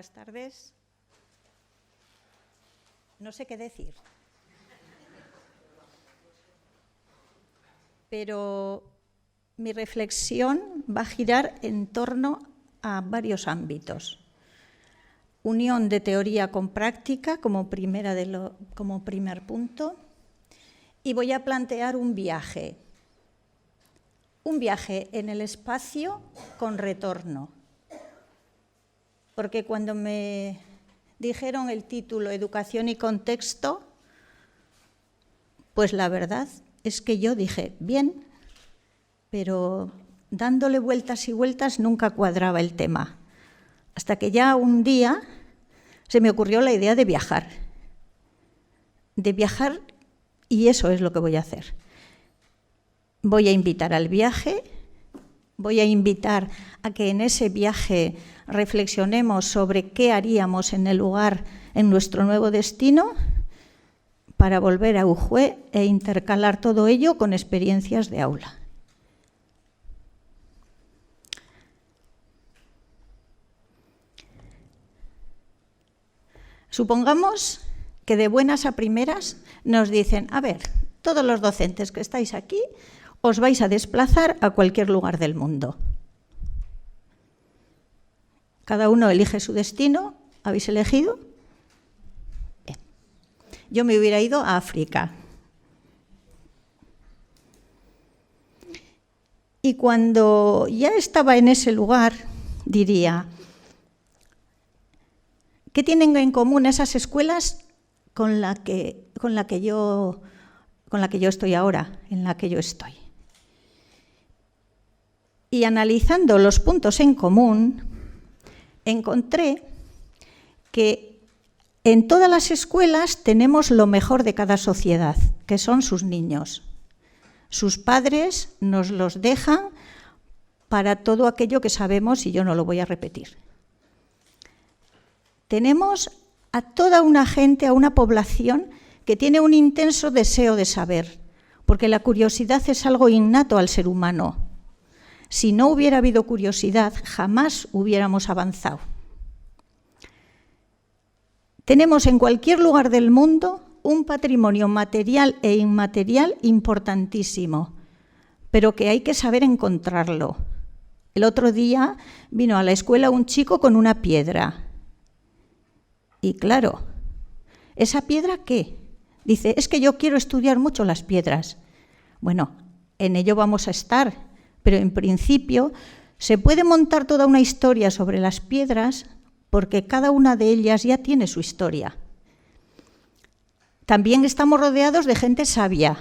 buenas tardes. No sé qué decir. Pero mi reflexión va a girar en torno a varios ámbitos. Unión de teoría con práctica como primer punto. Y voy a plantear un viaje en el espacio con retorno. Porque cuando me dijeron el título Educación y contexto, pues la verdad es que yo dije, bien, pero dándole vueltas y vueltas nunca cuadraba el tema. Hasta que ya un día se me ocurrió la idea de viajar. Y eso es lo que voy a hacer. Voy a invitar al viaje, voy a invitar a que en ese viaje reflexionemos sobre qué haríamos en el lugar, en nuestro nuevo destino, para volver a Ujue e intercalar todo ello con experiencias de aula. Supongamos que de buenas a primeras nos dicen, a ver, todos los docentes que estáis aquí os vais a desplazar a cualquier lugar del mundo. Cada uno elige su destino. ¿Habéis elegido? Bien. Yo me hubiera ido a África. Y cuando ya estaba en ese lugar, diría, ¿qué tienen en común esas escuelas con la que yo estoy ahora, en la que yo estoy? Y analizando los puntos en común, encontré que en todas las escuelas tenemos lo mejor de cada sociedad, que son sus niños. Sus padres nos los dejan para todo aquello que sabemos y yo no lo voy a repetir. Tenemos a toda una gente, a una población que tiene un intenso deseo de saber, porque la curiosidad es algo innato al ser humano. Si no hubiera habido curiosidad, jamás hubiéramos avanzado. Tenemos en cualquier lugar del mundo un patrimonio material e inmaterial importantísimo, pero que hay que saber encontrarlo. El otro día vino a la escuela un chico con una piedra. Y claro, ¿esa piedra qué? Dice, es que yo quiero estudiar mucho las piedras. Bueno, en ello vamos a estar. Pero en principio se puede montar toda una historia sobre las piedras porque cada una de ellas ya tiene su historia. También estamos rodeados de gente sabia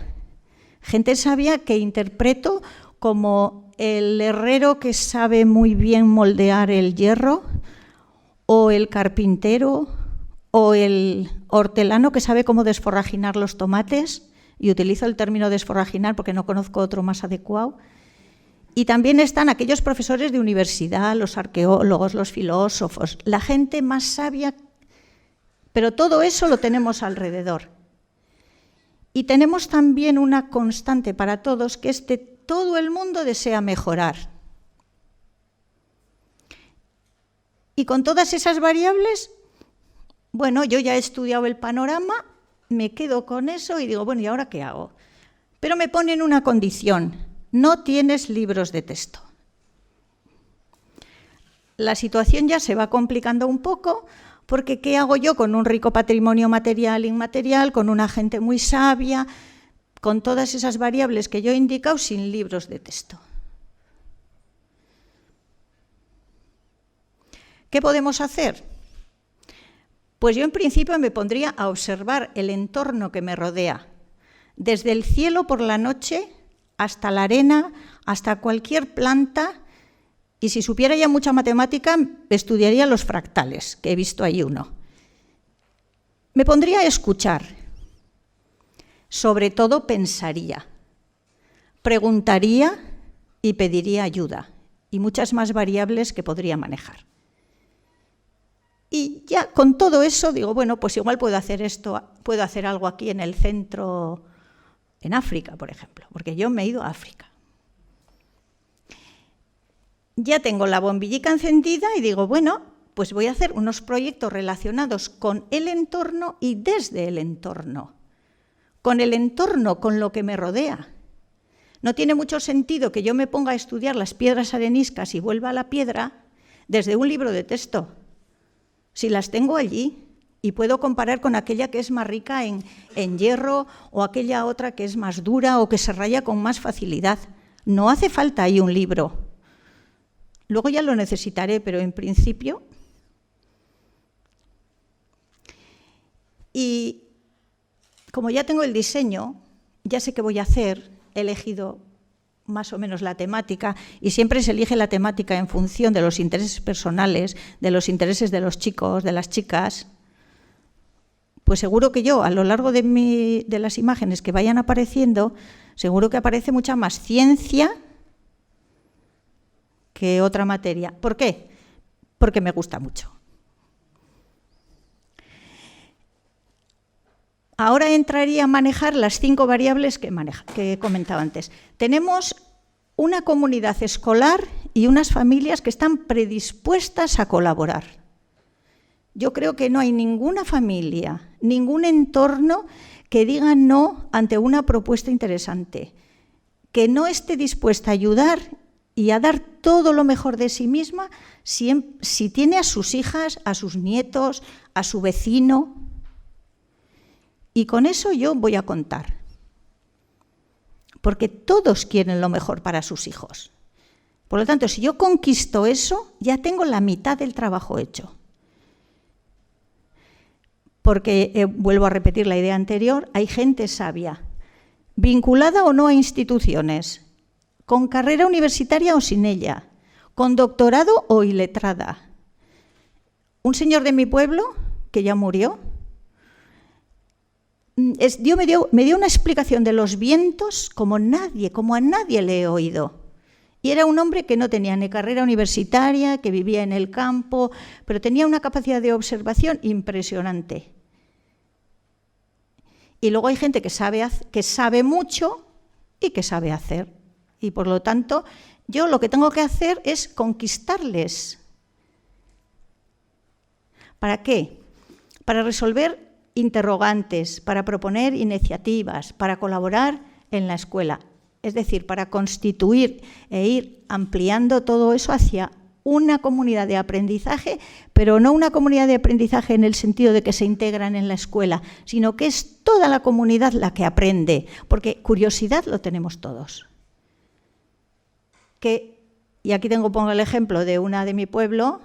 que interpreto como el herrero que sabe muy bien moldear el hierro, o el carpintero, o el hortelano que sabe cómo desforraginar los tomates, y utilizo el término desforraginar porque no conozco otro más adecuado. Y también están aquellos profesores de universidad, los arqueólogos, los filósofos, la gente más sabia, pero todo eso lo tenemos alrededor. Y tenemos también una constante para todos, que es que todo el mundo desea mejorar. Y con todas esas variables, bueno, yo ya he estudiado el panorama, me quedo con eso y digo, bueno, ¿y ahora qué hago? Pero me ponen una condición. No tienes libros de texto. La situación ya se va complicando un poco porque ¿qué hago yo con un rico patrimonio material e inmaterial, con una gente muy sabia, con todas esas variables que yo he indicado sin libros de texto? ¿Qué podemos hacer? Pues yo en principio me pondría a observar el entorno que me rodea, desde el cielo por la noche hasta la arena, hasta cualquier planta, y si supiera ya mucha matemática, estudiaría los fractales, que he visto ahí uno. Me pondría a escuchar, sobre todo pensaría, preguntaría y pediría ayuda, y muchas más variables que podría manejar. Y ya con todo eso digo, bueno, pues igual puedo hacer esto, puedo hacer algo aquí en el centro, en África, por ejemplo, porque yo me he ido a África. Ya tengo la bombillica encendida y digo, bueno, pues voy a hacer unos proyectos relacionados con el entorno y desde el entorno. Con el entorno, con lo que me rodea. No tiene mucho sentido que yo me ponga a estudiar las piedras areniscas y vuelva a la piedra desde un libro de texto. Si las tengo allí y puedo comparar con aquella que es más rica en hierro o aquella otra que es más dura o que se raya con más facilidad. No hace falta ahí un libro. Luego ya lo necesitaré, pero en principio... Y como ya tengo el diseño, ya sé qué voy a hacer, he elegido más o menos la temática, y siempre se elige la temática en función de los intereses personales, de los intereses de los chicos, de las chicas. Pues seguro que yo, a lo largo de las imágenes que vayan apareciendo, seguro que aparece mucha más ciencia que otra materia. ¿Por qué? Porque me gusta mucho. Ahora entraría a manejar las 5 variables que he comentado antes. Tenemos una comunidad escolar y unas familias que están predispuestas a colaborar. Yo creo que no hay ninguna familia, ningún entorno que diga no ante una propuesta interesante, que no esté dispuesta a ayudar y a dar todo lo mejor de sí misma si tiene a sus hijas, a sus nietos, a su vecino. Y con eso yo voy a contar, porque todos quieren lo mejor para sus hijos. Por lo tanto, si yo conquisto eso, ya tengo la mitad del trabajo hecho. Porque, vuelvo a repetir la idea anterior, hay gente sabia, vinculada o no a instituciones, con carrera universitaria o sin ella, con doctorado o iletrada. Un señor de mi pueblo, que ya murió, me dio una explicación de los vientos como a nadie le he oído. Y era un hombre que no tenía ni carrera universitaria, que vivía en el campo, pero tenía una capacidad de observación impresionante. Y luego hay gente que sabe mucho y que sabe hacer. Y por lo tanto, yo lo que tengo que hacer es conquistarles. ¿Para qué? Para resolver interrogantes, para proponer iniciativas, para colaborar en la escuela. Es decir, para constituir e ir ampliando todo eso hacia una comunidad de aprendizaje, pero no una comunidad de aprendizaje en el sentido de que se integran en la escuela, sino que es toda la comunidad la que aprende, porque curiosidad lo tenemos todos. Y aquí pongo el ejemplo de una de mi pueblo,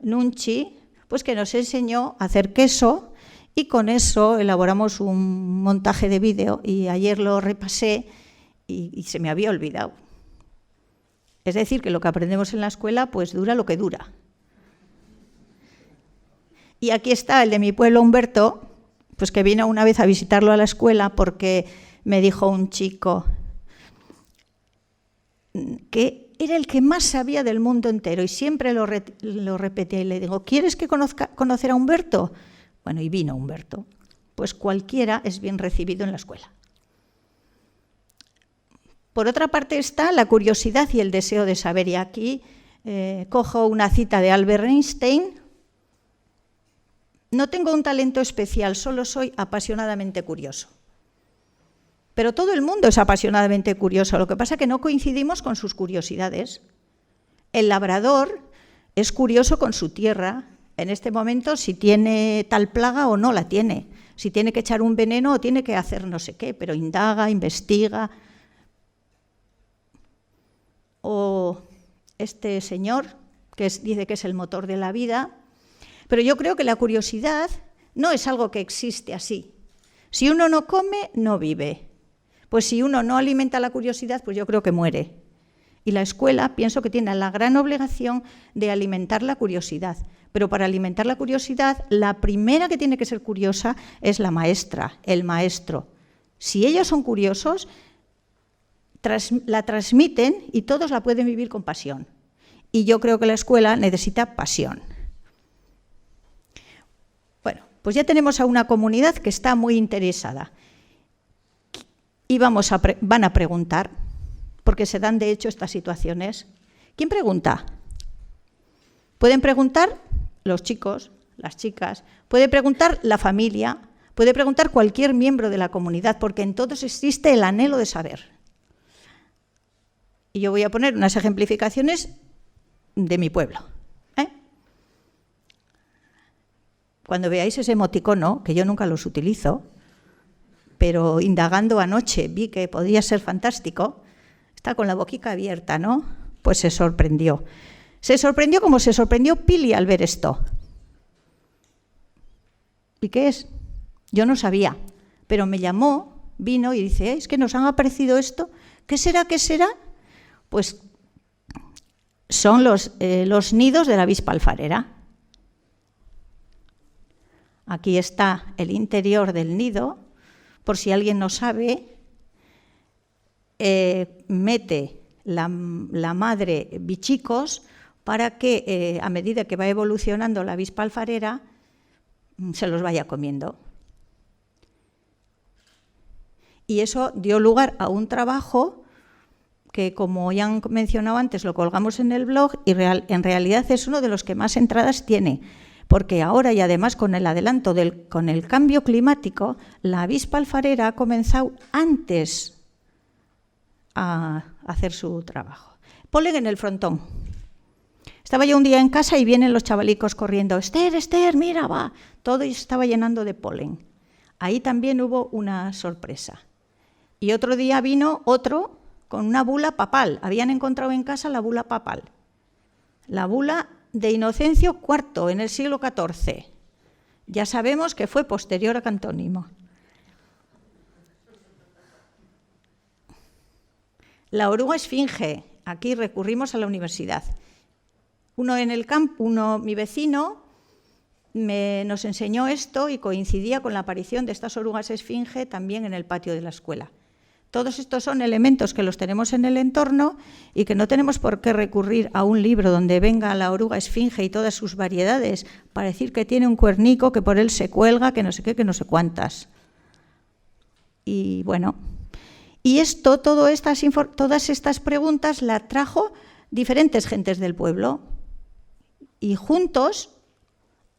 Nunchi, pues que nos enseñó a hacer queso. Y con eso elaboramos un montaje de vídeo y ayer lo repasé y se me había olvidado. Es decir, que lo que aprendemos en la escuela pues dura lo que dura. Y aquí está el de mi pueblo, Humberto, pues que vino una vez a visitarlo a la escuela porque me dijo un chico que era el que más sabía del mundo entero y siempre lo repetía y le digo, ¿quieres conocer a Humberto? Bueno, y vino Humberto. Pues cualquiera es bien recibido en la escuela. Por otra parte está la curiosidad y el deseo de saber. Y aquí cojo una cita de Albert Einstein. No tengo un talento especial, solo soy apasionadamente curioso. Pero todo el mundo es apasionadamente curioso. Lo que pasa es que no coincidimos con sus curiosidades. El labrador es curioso con su tierra. En este momento, si tiene tal plaga o no la tiene, si tiene que echar un veneno o tiene que hacer no sé qué, pero indaga, investiga. O este señor, dice que es el motor de la vida, pero yo creo que la curiosidad no es algo que existe así. Si uno no come, no vive. Pues si uno no alimenta la curiosidad, pues yo creo que muere. Y la escuela, pienso que tiene la gran obligación de alimentar la curiosidad. Pero para alimentar la curiosidad, la primera que tiene que ser curiosa es la maestra, el maestro. Si ellos son curiosos, la transmiten y todos la pueden vivir con pasión. Y yo creo que la escuela necesita pasión. Bueno, pues ya tenemos a una comunidad que está muy interesada. Y van a preguntar, porque se dan de hecho estas situaciones. ¿Quién pregunta? ¿Pueden preguntar? los chicos, las chicas, puede preguntar la familia, puede preguntar cualquier miembro de la comunidad, porque en todos existe el anhelo de saber. Y yo voy a poner unas ejemplificaciones de mi pueblo. Cuando veáis ese emoticono, que yo nunca los utilizo, pero indagando anoche vi que podía ser fantástico, está con la boquica abierta, ¿no? Pues se sorprendió. Se sorprendió como se sorprendió Pili al ver esto. ¿Y qué es? Yo no sabía, pero me llamó, vino y dice, es que nos han aparecido esto. ¿Qué será? ¿Qué será? Pues son los nidos de la avispa alfarera. Aquí está el interior del nido. Por si alguien no sabe, mete la madre bichicos para que a medida que va evolucionando la avispa alfarera se los vaya comiendo. Y eso dio lugar a un trabajo que, como ya han mencionado antes, lo colgamos en el blog y en realidad es uno de los que más entradas tiene. Porque ahora, y además con el adelanto con el cambio climático, la avispa alfarera ha comenzado antes a hacer su trabajo. Polen en el frontón. Estaba yo un día en casa y vienen los chavalicos corriendo. Esther, mira, va. Todo estaba llenando de polen. Ahí también hubo una sorpresa. Y otro día vino otro con una bula papal. Habían encontrado en casa la bula papal. La bula de Inocencio IV, en el siglo XIV. Ya sabemos que fue posterior a Cantónimo. La oruga esfinge. Aquí recurrimos a la universidad. Mi vecino, nos enseñó esto y coincidía con la aparición de estas orugas esfinge también en el patio de la escuela. Todos estos son elementos que los tenemos en el entorno y que no tenemos por qué recurrir a un libro donde venga la oruga esfinge y todas sus variedades para decir que tiene un cuernico, que por él se cuelga, que no sé qué, que no sé cuántas. Y bueno, y todas estas preguntas las trajo diferentes gentes del pueblo y juntos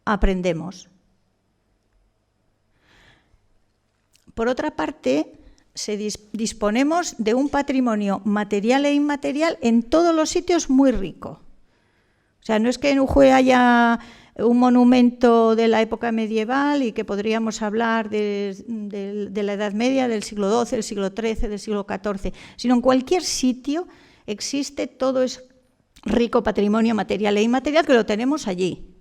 aprendemos. Por otra parte, disponemos de un patrimonio material e inmaterial en todos los sitios muy rico. O sea, no es que en Ujue haya un monumento de la época medieval y que podríamos hablar de la Edad Media, del siglo XII, del siglo XIII, del siglo XIV, sino en cualquier sitio existe todo ese rico patrimonio material e inmaterial que lo tenemos allí,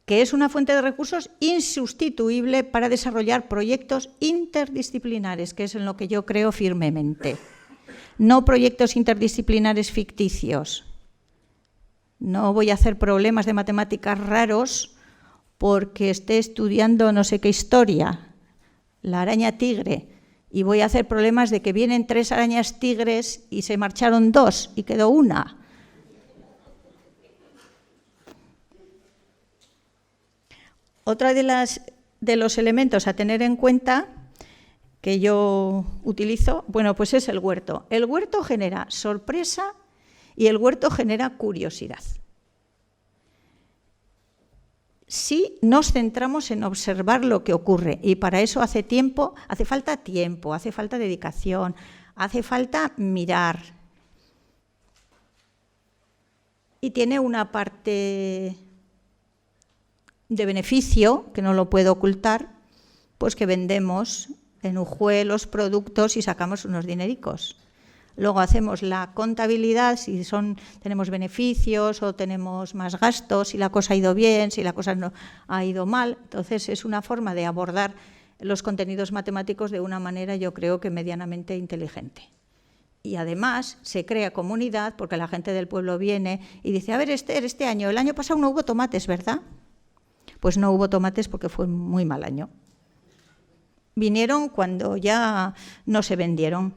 que es una fuente de recursos insustituible para desarrollar proyectos interdisciplinares, que es en lo que yo creo firmemente. No proyectos interdisciplinares ficticios. No voy a hacer problemas de matemáticas raros porque esté estudiando no sé qué historia, la araña tigre, y voy a hacer problemas de que vienen 3 arañas tigres y se marcharon 2 y quedó una. Otra de los elementos a tener en cuenta que yo utilizo, bueno, pues es el huerto. El huerto genera sorpresa y el huerto genera curiosidad. Si nos centramos en observar lo que ocurre, y para eso hace falta tiempo, hace falta dedicación, hace falta mirar. Y tiene una parte de beneficio, que no lo puedo ocultar, pues que vendemos en Ujue los productos y sacamos unos dinericos. Luego hacemos la contabilidad, si tenemos beneficios o tenemos más gastos, si la cosa ha ido bien, si la cosa no ha ido mal. Entonces es una forma de abordar los contenidos matemáticos de una manera, yo creo que medianamente inteligente. Y además se crea comunidad porque la gente del pueblo viene y dice, a ver, el año pasado no hubo tomates, ¿verdad? Pues no hubo tomates porque fue un muy mal año. Vinieron cuando ya no se vendieron.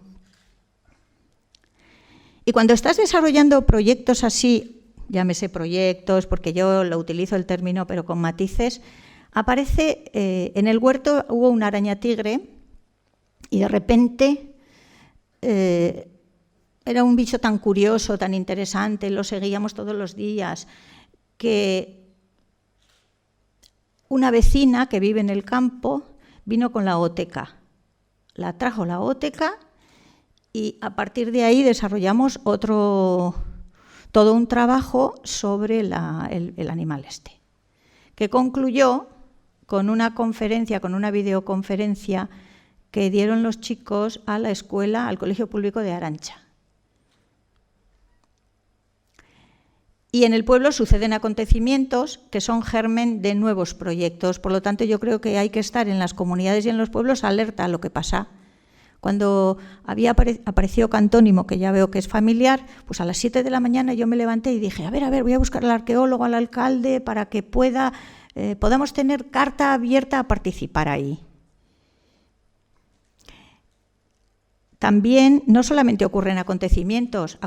Y cuando estás desarrollando proyectos así, llámese proyectos, porque yo lo utilizo el término pero con matices, aparece en el huerto hubo una araña tigre y de repente era un bicho tan curioso, tan interesante, lo seguíamos todos los días. que una vecina que vive en el campo vino con la ooteca. La trajo la ooteca y a partir de ahí desarrollamos todo un trabajo sobre el animal este, que concluyó con una conferencia, con una videoconferencia que dieron los chicos a la escuela, al Colegio Público de Arantxa. Y en el pueblo suceden acontecimientos que son germen de nuevos proyectos. Por lo tanto, yo creo que hay que estar en las comunidades y en los pueblos alerta a lo que pasa. Cuando había aparecido Cantónimo, que ya veo que es familiar, pues a las 7 de la mañana yo me levanté y dije, a ver, voy a buscar al arqueólogo, al alcalde, para que podamos tener carta abierta a participar ahí. También no solamente ocurren acontecimientos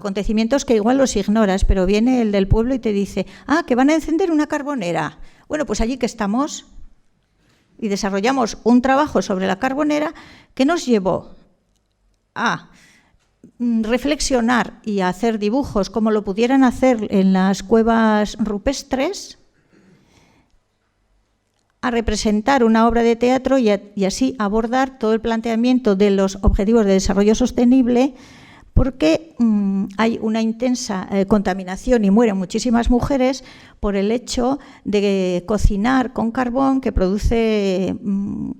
que igual los ignoras, pero viene el del pueblo y te dice, que van a encender una carbonera. Bueno, pues allí que estamos y desarrollamos un trabajo sobre la carbonera que nos llevó a reflexionar y a hacer dibujos como lo pudieran hacer en las cuevas rupestres, a representar una obra de teatro y así abordar todo el planteamiento de los objetivos de desarrollo sostenible, porque hay una intensa contaminación y mueren muchísimas mujeres por el hecho de cocinar con carbón que produce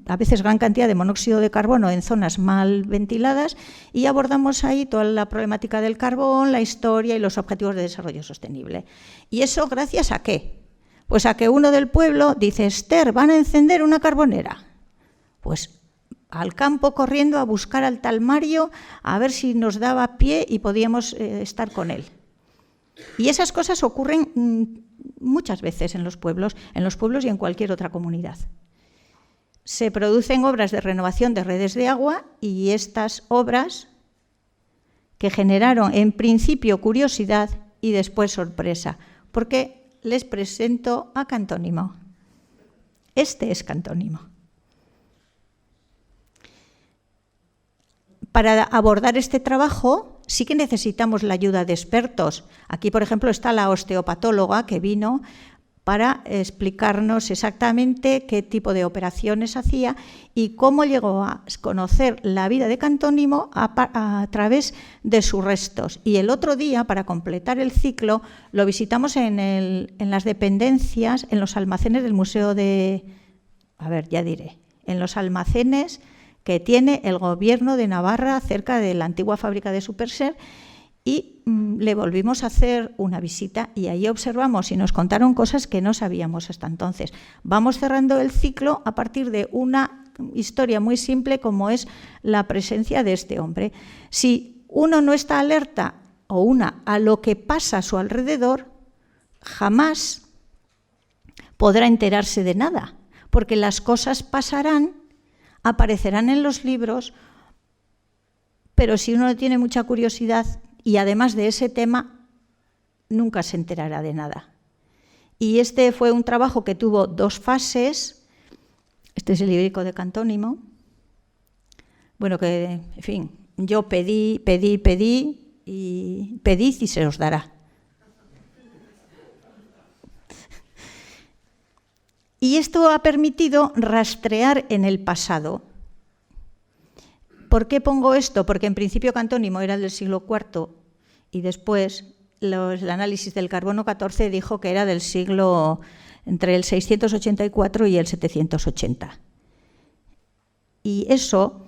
a veces gran cantidad de monóxido de carbono en zonas mal ventiladas, y abordamos ahí toda la problemática del carbón, la historia y los objetivos de desarrollo sostenible. ¿Y eso gracias a qué? Pues a que uno del pueblo dice, Esther, van a encender una carbonera. Pues al campo corriendo a buscar al tal Mario a ver si nos daba pie y podíamos estar con él. Y esas cosas ocurren muchas veces en los pueblos y en cualquier otra comunidad. Se producen obras de renovación de redes de agua y estas obras que generaron en principio curiosidad y después sorpresa, porque les presento a Cantónimo. Este es Cantónimo. Para abordar este trabajo sí que necesitamos la ayuda de expertos. Aquí, por ejemplo, está la osteopatóloga que vino para explicarnos exactamente qué tipo de operaciones hacía y cómo llegó a conocer la vida de Cantónimo a través de sus restos. Y el otro día, para completar el ciclo, lo visitamos en las dependencias, en los almacenes del Museo de... en los almacenes que tiene el Gobierno de Navarra cerca de la antigua fábrica de Superser, y le volvimos a hacer una visita y ahí observamos y nos contaron cosas que no sabíamos hasta entonces. Vamos cerrando el ciclo a partir de una historia muy simple como es la presencia de este hombre. Si uno no está alerta o una a lo que pasa a su alrededor, jamás podrá enterarse de nada, porque las cosas pasarán, aparecerán en los libros, pero si uno no tiene mucha curiosidad y además de ese tema, nunca se enterará de nada. Y este fue un trabajo que tuvo 2 fases. Este es el ibérico de Cantónimo. Bueno, que, en fin, yo pedí y pedid y se os dará. Y esto ha permitido rastrear en el pasado. ¿Por qué pongo esto? Porque en principio Cantónimo era del siglo IV y después el análisis del carbono 14 dijo que era del siglo entre el 684 y el 780. Y eso...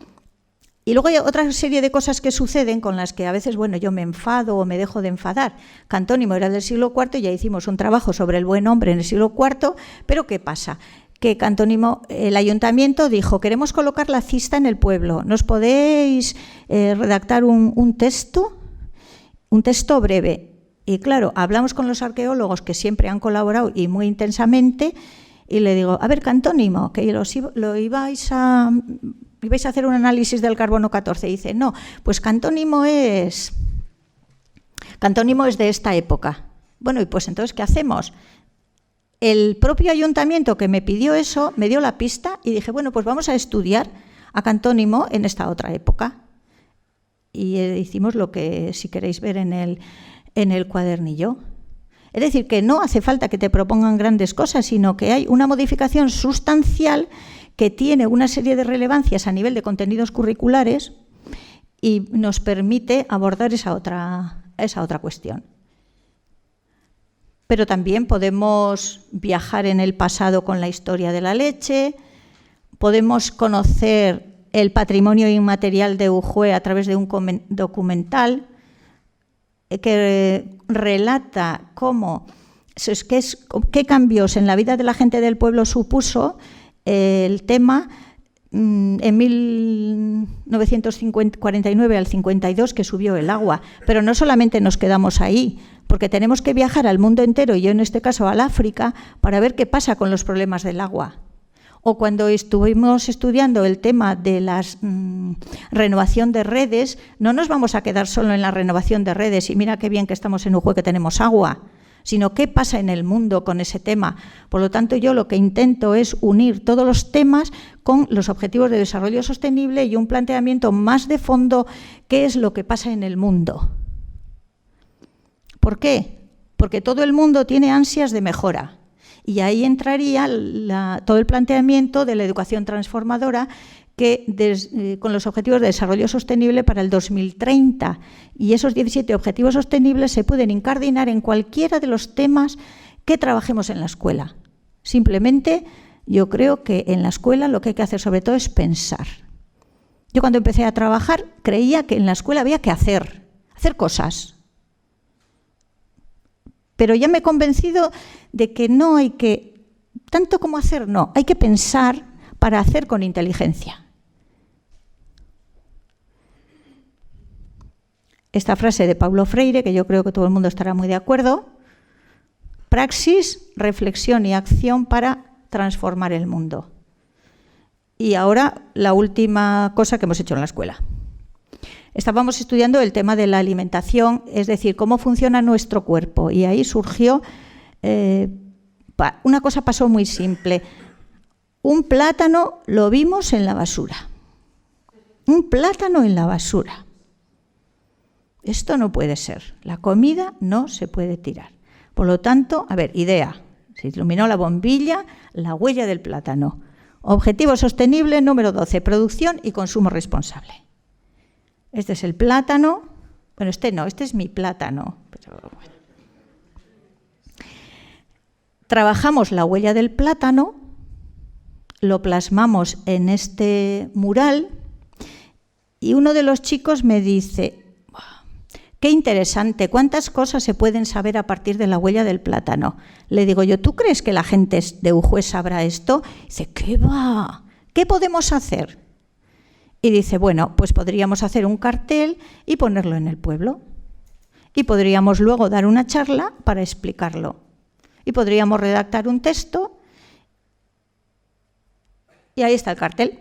Y luego hay otra serie de cosas que suceden con las que a veces, yo me enfado o me dejo de enfadar. Cantónimo era del siglo IV y ya hicimos un trabajo sobre el buen hombre en el siglo IV, pero ¿qué pasa? Que Cantónimo, el ayuntamiento dijo, queremos colocar la cista en el pueblo, ¿nos podéis redactar un texto breve? Y claro, hablamos con los arqueólogos que siempre han colaborado y muy intensamente, y le digo, a ver, Cantónimo, que ibais a hacer un análisis del carbono 14. Y dice, no, pues Cantónimo es de esta época. Bueno, y pues entonces, ¿qué hacemos? El propio ayuntamiento que me pidió eso me dio la pista y dije, bueno, pues vamos a estudiar a Cantónimo en esta otra época. Y hicimos lo que, si queréis ver en el cuadernillo. Es decir, que no hace falta que te propongan grandes cosas, sino que hay una modificación sustancial que tiene una serie de relevancias a nivel de contenidos curriculares y nos permite abordar esa otra cuestión. Pero también podemos viajar en el pasado con la historia de la leche, podemos conocer el patrimonio inmaterial de Ujue a través de un documental que relata qué cambios en la vida de la gente del pueblo supuso el tema en 1949 al 52 que subió el agua. Pero no solamente nos quedamos ahí, porque tenemos que viajar al mundo entero, y yo en este caso al África, para ver qué pasa con los problemas del agua. O cuando estuvimos estudiando el tema de la renovación de redes, no nos vamos a quedar solo en la renovación de redes y mira qué bien que estamos en Ujue que tenemos agua, sino qué pasa en el mundo con ese tema. Por lo tanto, yo lo que intento es unir todos los temas con los objetivos de desarrollo sostenible y un planteamiento más de fondo, qué es lo que pasa en el mundo. ¿Por qué? Porque todo el mundo tiene ansias de mejora. Y ahí entraría todo el planteamiento de la educación transformadora con los objetivos de desarrollo sostenible para el 2030. Y esos 17 objetivos sostenibles se pueden incardinar en cualquiera de los temas que trabajemos en la escuela. Simplemente yo creo que en la escuela lo que hay que hacer sobre todo es pensar. Yo cuando empecé a trabajar creía que en la escuela había que hacer cosas. Pero ya me he convencido de que no hay que, tanto como hacer, no, hay que pensar para hacer con inteligencia. Esta frase de Paulo Freire, que yo creo que todo el mundo estará muy de acuerdo: praxis, reflexión y acción para transformar el mundo. Y ahora la última cosa que hemos hecho en la escuela. Estábamos estudiando el tema de la alimentación, es decir, cómo funciona nuestro cuerpo. Y ahí surgió, una cosa pasó muy simple. Un plátano lo vimos en la basura. Un plátano en la basura. Esto no puede ser. La comida no se puede tirar. Por lo tanto, a ver, idea. Se iluminó la bombilla, la huella del plátano. Objetivo sostenible número 12, producción y consumo responsable. Este es el plátano. Bueno, este no, este es mi plátano. Pero bueno. Trabajamos la huella del plátano, lo plasmamos en este mural y uno de los chicos me dice: qué interesante, cuántas cosas se pueden saber a partir de la huella del plátano. Le digo yo: ¿tú crees que la gente de Ujue sabrá esto? Dice: ¿qué va? ¿Qué podemos hacer? Y dice: bueno, pues podríamos hacer un cartel y ponerlo en el pueblo. Y podríamos luego dar una charla para explicarlo. Y podríamos redactar un texto. Y ahí está el cartel.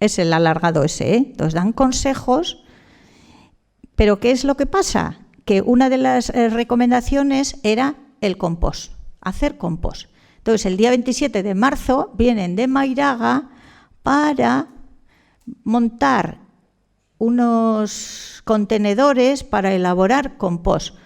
Es el alargado ese, ¿eh? Nos dan consejos. Pero ¿qué es lo que pasa? Que una de las recomendaciones era el compost, hacer compost. Entonces, el día 27 de marzo vienen de Mairaga para montar unos contenedores para elaborar compost.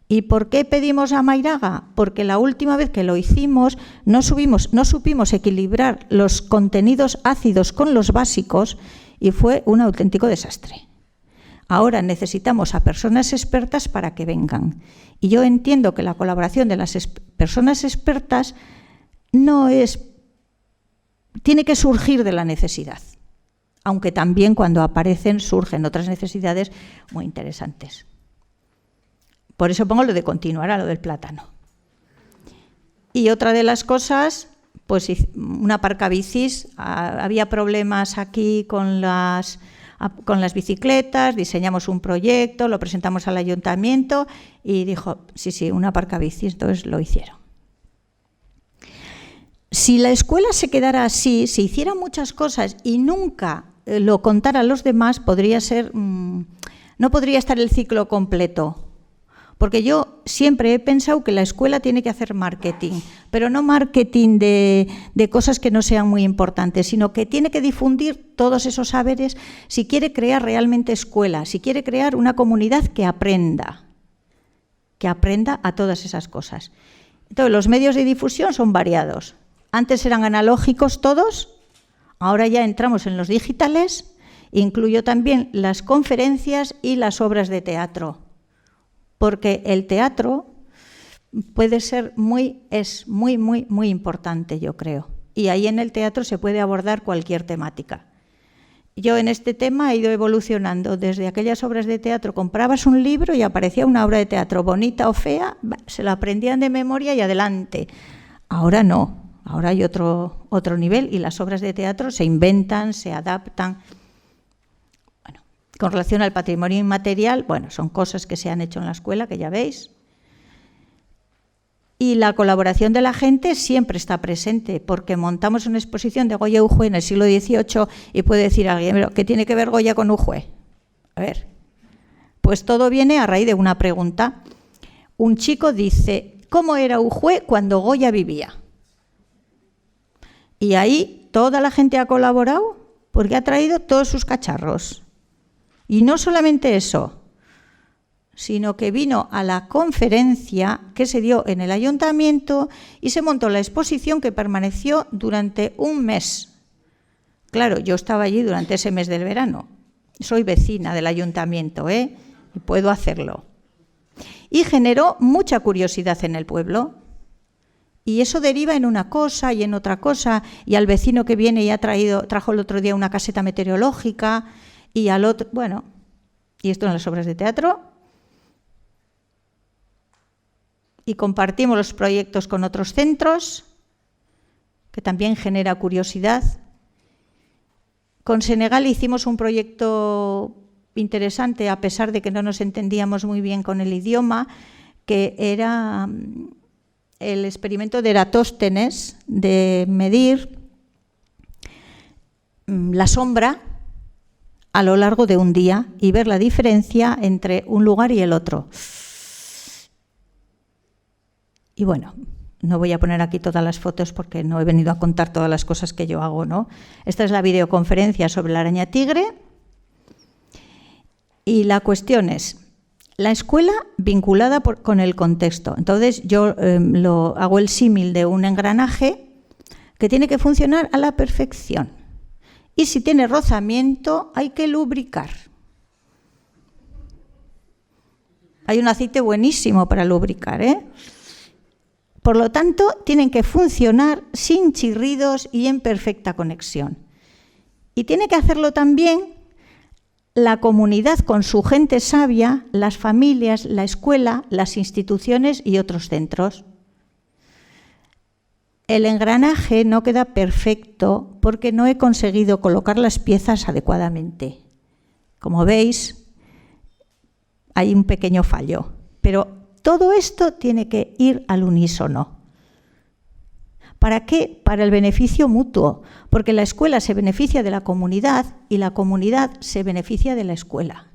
¿Y por qué pedimos a Mairaga? Porque la última vez que lo hicimos no supimos equilibrar los contenidos ácidos con los básicos y fue un auténtico desastre. Ahora necesitamos a personas expertas para que vengan. Y yo entiendo que la colaboración de las personas expertas tiene que surgir de la necesidad, aunque también cuando aparecen surgen otras necesidades muy interesantes. Por eso pongo lo de continuar a lo del plátano. Y otra de las cosas, pues una aparcabicis, había problemas aquí con las bicicletas, diseñamos un proyecto, lo presentamos al ayuntamiento y dijo: sí, una aparcabicis, entonces lo hicieron. Si la escuela se quedara así, si hiciera muchas cosas y nunca lo contara a los demás, no podría estar el ciclo completo. Porque yo siempre he pensado que la escuela tiene que hacer marketing, pero no marketing de cosas que no sean muy importantes, sino que tiene que difundir todos esos saberes si quiere crear realmente escuela, si quiere crear una comunidad que aprenda. que aprenda a todas esas cosas. Entonces, los medios de difusión son variados. Antes eran analógicos todos, ahora ya entramos en los digitales, incluyo también las conferencias y las obras de teatro, porque el teatro es muy importante, yo creo. Y ahí en el teatro se puede abordar cualquier temática. Yo en este tema he ido evolucionando. Desde aquellas obras de teatro, comprabas un libro y aparecía una obra de teatro bonita o fea, se la aprendían de memoria y adelante. Ahora no, ahora hay otro nivel y las obras de teatro se inventan, se adaptan. Bueno, con relación al patrimonio inmaterial, bueno, son cosas que se han hecho en la escuela, que ya veis. Y la colaboración de la gente siempre está presente, porque montamos una exposición de Goya Ujue en el siglo XVIII y puede decir alguien, ¿qué tiene que ver Goya con Ujue? A ver, pues todo viene a raíz de una pregunta. Un chico dice, ¿cómo era Ujue cuando Goya vivía? Y ahí toda la gente ha colaborado porque ha traído todos sus cacharros. Y no solamente eso, sino que vino a la conferencia que se dio en el ayuntamiento y se montó la exposición que permaneció durante un mes. Claro, yo estaba allí durante ese mes del verano. Soy vecina del ayuntamiento, y puedo hacerlo. Y generó mucha curiosidad en el pueblo. Y eso deriva en una cosa y en otra cosa. Y al vecino que viene y trajo el otro día una caseta meteorológica y al otro, bueno, y esto en las obras de teatro. Y compartimos los proyectos con otros centros, que también genera curiosidad. Con Senegal hicimos un proyecto interesante, a pesar de que no nos entendíamos muy bien con el idioma, que era el experimento de Eratóstenes, de medir la sombra a lo largo de un día y ver la diferencia entre un lugar y el otro. Y bueno, no voy a poner aquí todas las fotos porque no he venido a contar todas las cosas que yo hago, ¿no? Esta es la videoconferencia sobre la araña tigre. Y la cuestión es, la escuela vinculada con el contexto. Entonces yo hago el símil de un engranaje que tiene que funcionar a la perfección. Y si tiene rozamiento, hay que lubricar. Hay un aceite buenísimo para lubricar, Por lo tanto, tienen que funcionar sin chirridos y en perfecta conexión. Y tiene que hacerlo también la comunidad con su gente sabia, las familias, la escuela, las instituciones y otros centros. El engranaje no queda perfecto porque no he conseguido colocar las piezas adecuadamente. Como veis, hay un pequeño fallo, pero todo esto tiene que ir al unísono. ¿Para qué? Para el beneficio mutuo, porque la escuela se beneficia de la comunidad y la comunidad se beneficia de la escuela.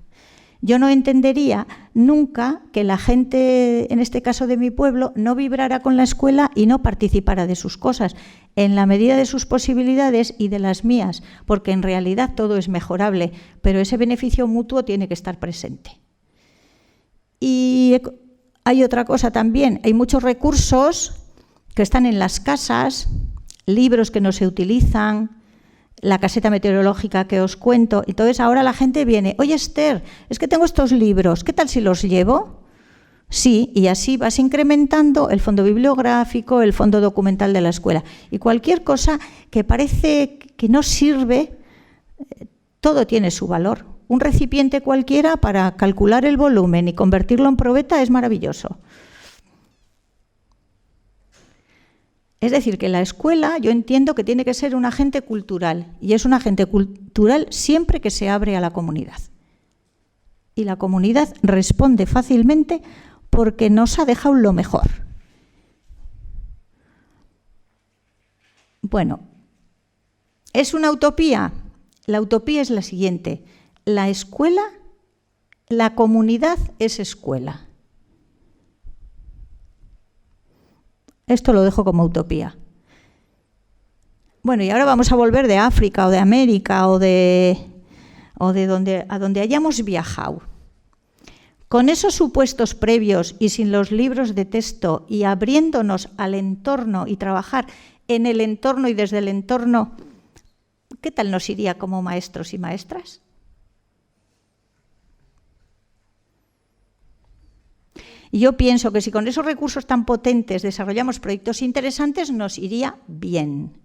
Yo no entendería nunca que la gente, en este caso de mi pueblo, no vibrara con la escuela y no participara de sus cosas, en la medida de sus posibilidades y de las mías, porque en realidad todo es mejorable, pero ese beneficio mutuo tiene que estar presente. Y hay otra cosa también, hay muchos recursos que están en las casas, libros que no se utilizan, la caseta meteorológica que os cuento. Entonces ahora la gente viene, oye Esther, es que tengo estos libros, ¿qué tal si los llevo? Sí, y así vas incrementando el fondo bibliográfico, el fondo documental de la escuela. Y cualquier cosa que parece que no sirve, todo tiene su valor. Un recipiente cualquiera para calcular el volumen y convertirlo en probeta es maravilloso. Es decir, que la escuela yo entiendo que tiene que ser un agente cultural, y es un agente cultural siempre que se abre a la comunidad. Y la comunidad responde fácilmente porque nos ha dejado lo mejor. Bueno, ¿es una utopía? La utopía es la siguiente. La escuela, la comunidad es escuela. Esto lo dejo como utopía. Bueno, y ahora vamos a volver de África o de América o de donde hayamos viajado. Con esos supuestos previos y sin los libros de texto y abriéndonos al entorno y trabajar en el entorno y desde el entorno, ¿qué tal nos iría como maestros y maestras? Y yo pienso que si con esos recursos tan potentes desarrollamos proyectos interesantes, nos iría bien.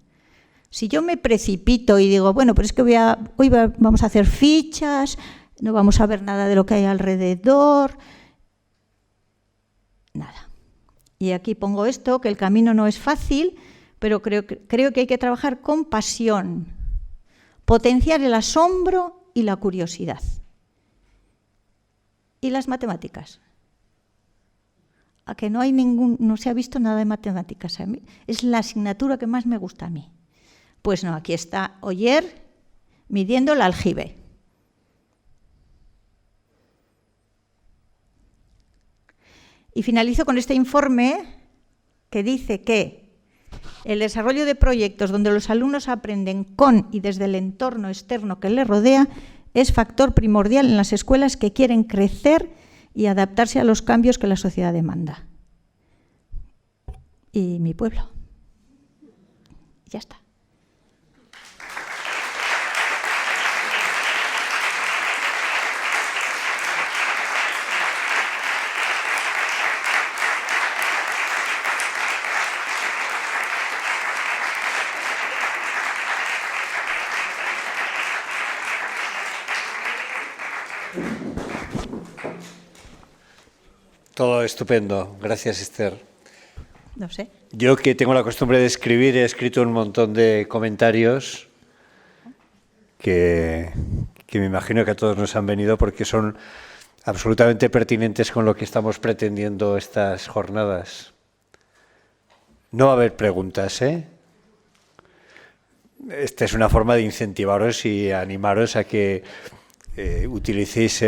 Si yo me precipito y digo, bueno, pero es que hoy vamos a hacer fichas, no vamos a ver nada de lo que hay alrededor, nada. Y aquí pongo esto, que el camino no es fácil, pero creo que hay que trabajar con pasión, potenciar el asombro y la curiosidad. ¿Y las matemáticas? A que no se ha visto nada de matemáticas. A mí es la asignatura que más me gusta a mí. Pues no, aquí está Oyer midiendo el aljibe. Y finalizo con este informe que dice que el desarrollo de proyectos donde los alumnos aprenden con y desde el entorno externo que les rodea es factor primordial en las escuelas que quieren crecer y adaptarse a los cambios que la sociedad demanda. Y mi pueblo. Ya está. Todo estupendo. Gracias, Esther. No sé. Yo, que tengo la costumbre de escribir, he escrito un montón de comentarios que me imagino que a todos nos han venido porque son absolutamente pertinentes con lo que estamos pretendiendo estas jornadas. No va a haber preguntas, ¿eh? Esta es una forma de incentivaros y animaros a que utilicéis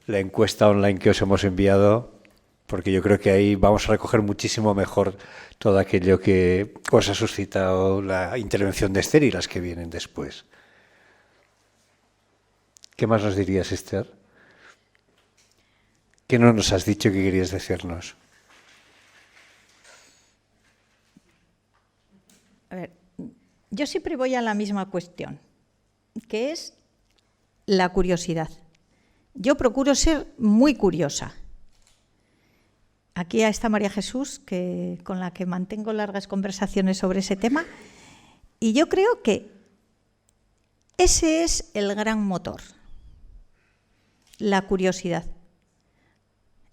la encuesta online que os hemos enviado, porque yo creo que ahí vamos a recoger muchísimo mejor todo aquello que os ha suscitado la intervención de Esther y las que vienen después. ¿Qué más nos dirías, Esther? ¿Qué no nos has dicho que querías decirnos? A ver, yo siempre voy a la misma cuestión, que es la curiosidad. Yo procuro ser muy curiosa. Aquí está María Jesús, con la que mantengo largas conversaciones sobre ese tema, y yo creo que ese es el gran motor, la curiosidad.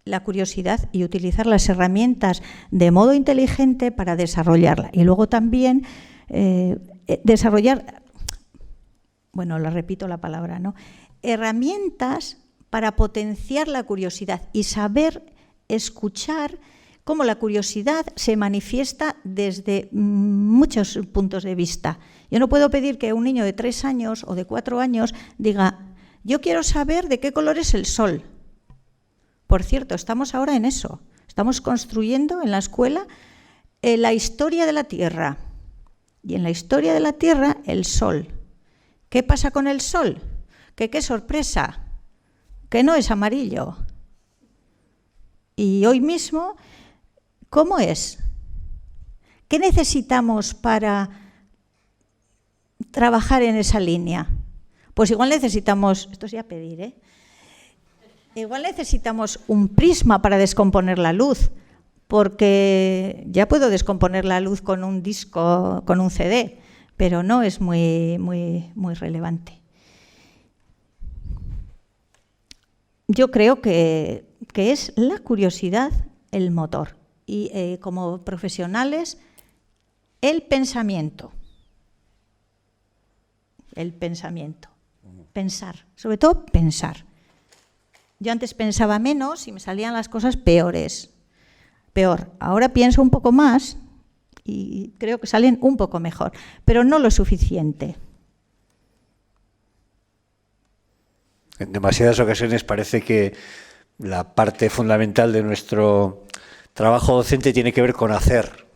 La curiosidad y utilizar las herramientas de modo inteligente para desarrollarla. Y luego también desarrollar, bueno, lo repito la palabra, ¿no? Herramientas para potenciar la curiosidad y saber escuchar cómo la curiosidad se manifiesta desde muchos puntos de vista. Yo no puedo pedir que un niño de 3 años o de 4 años diga, yo quiero saber de qué color es el sol. Por cierto, estamos ahora en eso. Estamos construyendo en la escuela la historia de la Tierra. Y en la historia de la Tierra, el sol. ¿Qué pasa con el sol? Que qué sorpresa, que no es amarillo. Y hoy mismo, ¿cómo es? ¿Qué necesitamos para trabajar en esa línea? Pues igual necesitamos, esto es ya pedir, ¿eh? Igual necesitamos un prisma para descomponer la luz, porque ya puedo descomponer la luz con un disco, con un CD, pero no es muy relevante. Yo creo que es la curiosidad el motor y como profesionales el pensamiento, pensar, sobre todo pensar. Yo antes pensaba menos y me salían las cosas peor. Ahora pienso un poco más y creo que salen un poco mejor, pero no lo suficiente. En demasiadas ocasiones parece que la parte fundamental de nuestro trabajo docente tiene que ver con hacer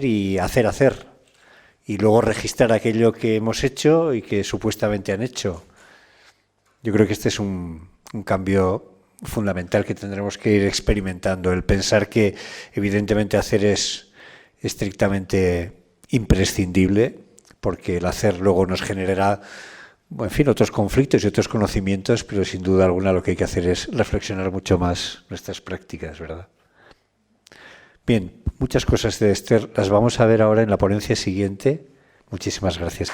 y hacer, y luego registrar aquello que hemos hecho y que supuestamente han hecho. Yo creo que este es un cambio fundamental que tendremos que ir experimentando, el pensar que evidentemente hacer es estrictamente imprescindible, porque el hacer luego nos generará, en fin, otros conflictos y otros conocimientos, pero sin duda alguna lo que hay que hacer es reflexionar mucho más nuestras prácticas, ¿verdad? Bien, muchas cosas de Esther las vamos a ver ahora en la ponencia siguiente. Muchísimas gracias.